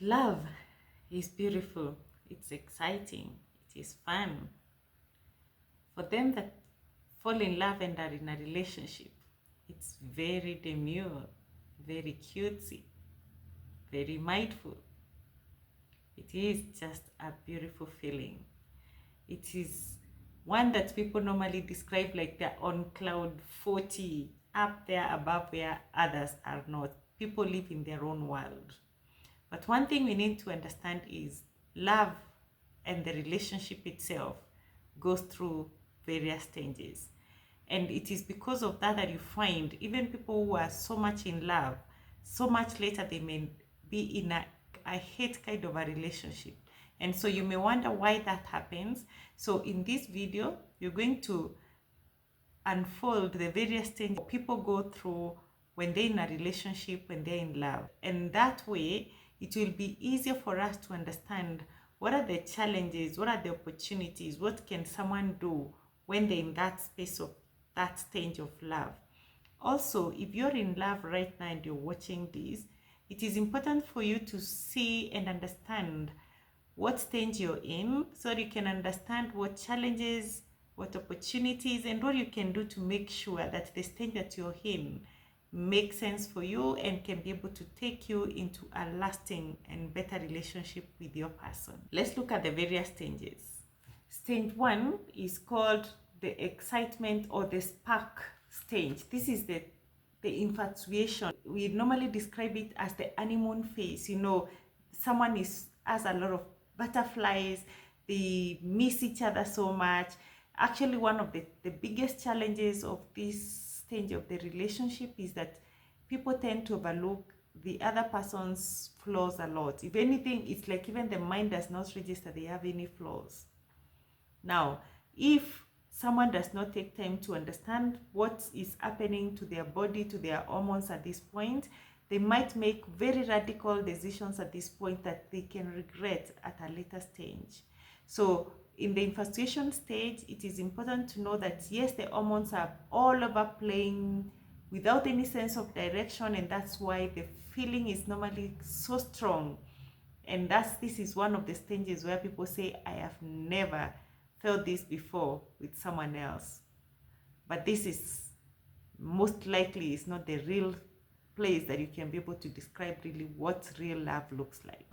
Love is beautiful, it's exciting, it is fun. For them that fall in love and are in a relationship, it's very demure, very cutesy, very mindful. It is just a beautiful feeling. It is one that people normally describe like they're on cloud 40, up there above where others are not. People live in their own world. But one thing we need to understand is love and the relationship itself goes through various stages. And it is because of that that you find even people who are so much in love, so much later they may be in a hate kind of a relationship. And so you may wonder why that happens. So in this video, you're going to unfold the various things people go through when they're in a relationship, when they're in love. And that way, it will be easier for us to understand what are the challenges, what are the opportunities, what can someone do when they're in that space of that stage of love. Also, if you're in love right now and you're watching this, it is important for you to see and understand what stage you're in so you can understand what challenges, what opportunities, and what you can do to make sure that the stage that you're in makes sense for you and can be able to take you into a lasting and better relationship with your person. Let's look at the various stages. Stage 1 is called the excitement or the spark stage. This is the infatuation. We normally describe it as the honeymoon phase. You know, someone has a lot of butterflies, they miss each other so much. Actually, one of the biggest challenges of this stage of the relationship is that people tend to overlook the other person's flaws a lot. If anything, it's like even the mind does not register they have any flaws. Now, if someone does not take time to understand what is happening to their body, to their hormones at this point, they might make very radical decisions at this point that they can regret at a later stage. So in the infatuation stage, it is important to know that yes, the hormones are all over playing without any sense of direction, and that's why the feeling is normally so strong. And this is one of the stages where people say, I have never felt this before with someone else. But this is most likely is not the real place that you can be able to describe really what real love looks like.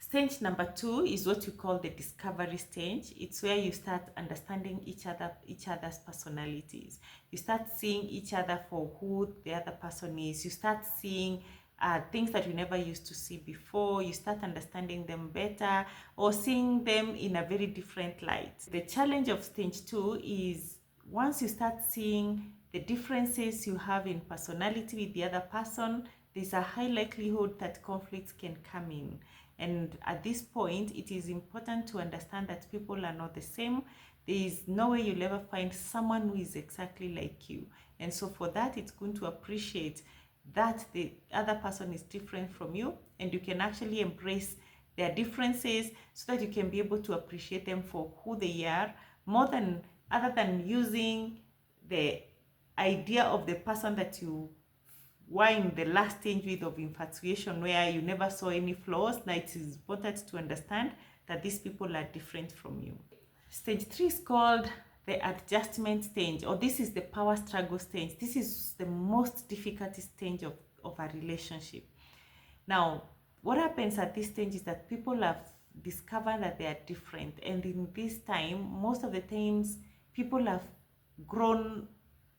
Stage number 2 is what we call the discovery stage. It's where you start understanding each other's personalities. You start seeing each other for who the other person is. You start seeing things that you never used to see before. You start understanding them better or seeing them in a very different light. The challenge of stage 2 is once you start seeing the differences you have in personality with the other person, there's a high likelihood that conflicts can come in. And at this point, it is important to understand that people are not the same. There is no way you'll ever find someone who is exactly like you. And so for that, it's going to appreciate that the other person is different from you, and you can actually embrace their differences so that you can be able to appreciate them for who they are, other than using the idea of the person that you were in the last stage with of infatuation where you never saw any flaws. Now it is important to understand that these people are different from you. Stage 3 is called the adjustment stage, or this is the power struggle stage. This is the most difficult stage of a relationship. Now, what happens at this stage is that people have discovered that they are different, and in this time, most of the times, people have grown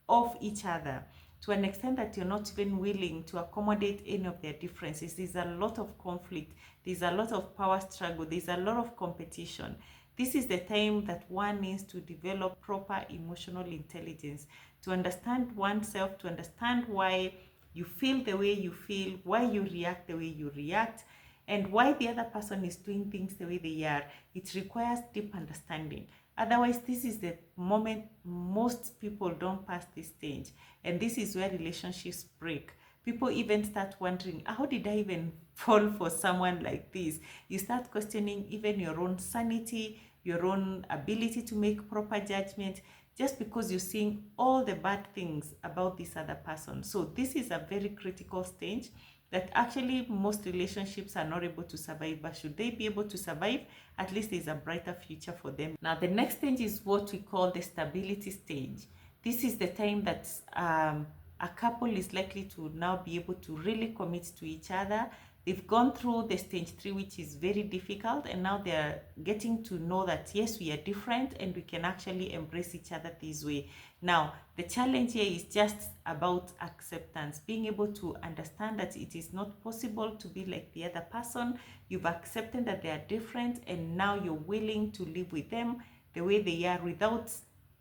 off each other to an extent that you're not even willing to accommodate any of their differences. There's a lot of conflict, there's a lot of power struggle, there's a lot of competition. This is the time that one needs to develop proper emotional intelligence, to understand oneself, to understand why you feel the way you feel, why you react the way you react, and why the other person is doing things the way they are. It requires deep understanding. Otherwise, this is the moment most people don't pass this stage, and this is where relationships break. People even start wondering, how did I even fall for someone like this? You start questioning even your own sanity, your own ability to make proper judgment, just because you're seeing all the bad things about this other person. So this is a very critical stage that actually most relationships are not able to survive, but should they be able to survive, at least there's a brighter future for them. Now, the next stage is what we call the stability stage. This is the time that a couple is likely to now be able to really commit to each other. They've gone through the stage 3, which is very difficult, and now they're getting to know that yes, we are different and we can actually embrace each other this way. Now, the challenge here is just about acceptance, being able to understand that it is not possible to be like the other person. You've accepted that they are different, and now you're willing to live with them the way they are without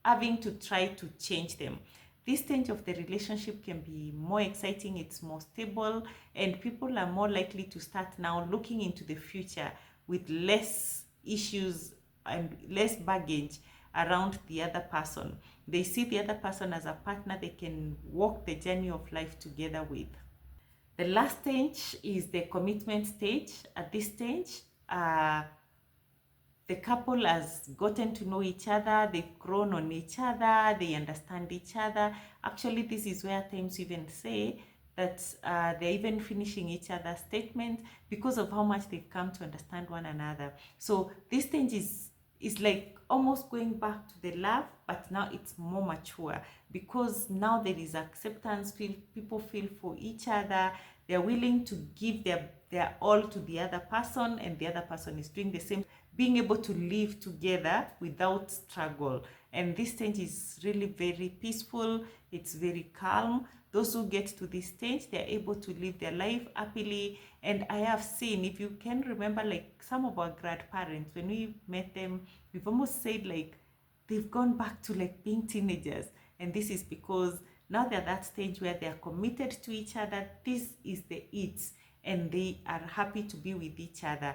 having to try to change them. This stage of the relationship can be more exciting, it's more stable, and people are more likely to start now looking into the future with less issues and less baggage around the other person. They see the other person as a partner they can walk the journey of life together with. The last stage is the commitment stage. At this stage, the couple has gotten to know each other, they've grown on each other, they understand each other. Actually, this is where times even say that they're even finishing each other's statement because of how much they've come to understand one another. So this stage is like almost going back to the love, but now it's more mature because now there is acceptance, people feel for each other, they're willing to give their all to the other person, and the other person is doing the same, being able to live together without struggle. And this stage is really very peaceful, it's very calm. Those who get to this stage, they're able to live their life happily. And I have seen, if you can remember, like some of our grandparents, when we met them, we've almost said like they've gone back to like being teenagers. And this is because now they're at that stage where they're committed to each other. This is the it, and they are happy to be with each other.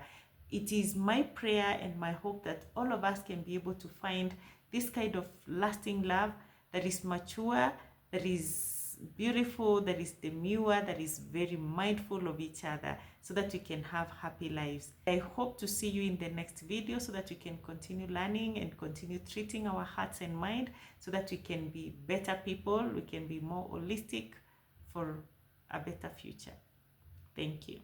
It is my prayer and my hope that all of us can be able to find this kind of lasting love that is mature, that is beautiful, that is demure, that is very mindful of each other, so that we can have happy lives. I hope to see you in the next video so that we can continue learning and continue treating our hearts and mind so that we can be better people, we can be more holistic for a better future. Thank you.